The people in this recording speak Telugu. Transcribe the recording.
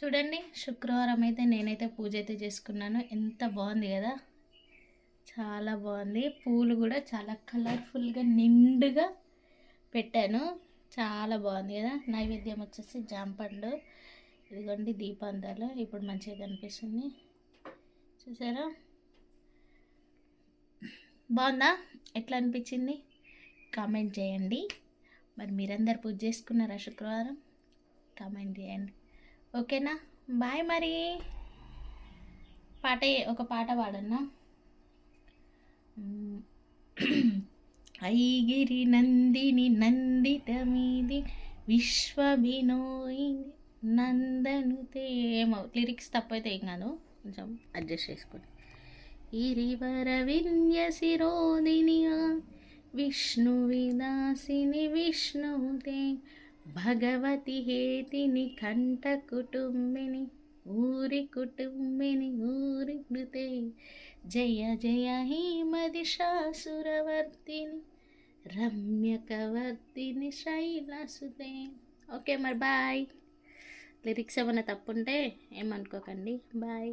చూడండి, శుక్రవారం అయితే నేనైతే పూజ అయితే చేసుకున్నాను. ఎంత బాగుంది కదా, చాలా బాగుంది. పూలు కూడా చాలా కలర్ఫుల్గా నిండుగా పెట్టాను. చాలా బాగుంది కదా. నైవేద్యం వచ్చేసి జాంపండు, ఇదిగోండి దీపాంతాలు. ఇప్పుడు మంచిగా కనిపిస్తుంది చూసారా, బాగుందా? ఎట్లా అనిపించింది కామెంట్ చేయండి. మరి మీరందరు పూజ చేసుకున్నారా శుక్రవారం? కామెంట్ చేయండి. ఓకేనా, బాయ్. మరి ఒక పాట పాడన్నా. ఐగిరి నందిని నందితమీది విశ్వ వినోయిని నందనుతే. ఏమో లిరిక్స్ తప్పైతే ఏం కాదు, కొంచెం అడ్జస్ట్ చేసుకోండి. ఇరివర విన్య శిరోదిని విష్ణు విదాసిని విష్ణుతే భగవతి హేతిని కంఠ కుటుంబిని ఊరి కుటుంబిని ఊరి కృతే జయ జయ హేమదిశాసురవర్తిని రమ్యకవర్తిని శైలసుతే. ఓకే మరి బాయ్. లిరిక్స్ ఏమైనా తప్పుంటే ఏమనుకోకండి. బాయ్.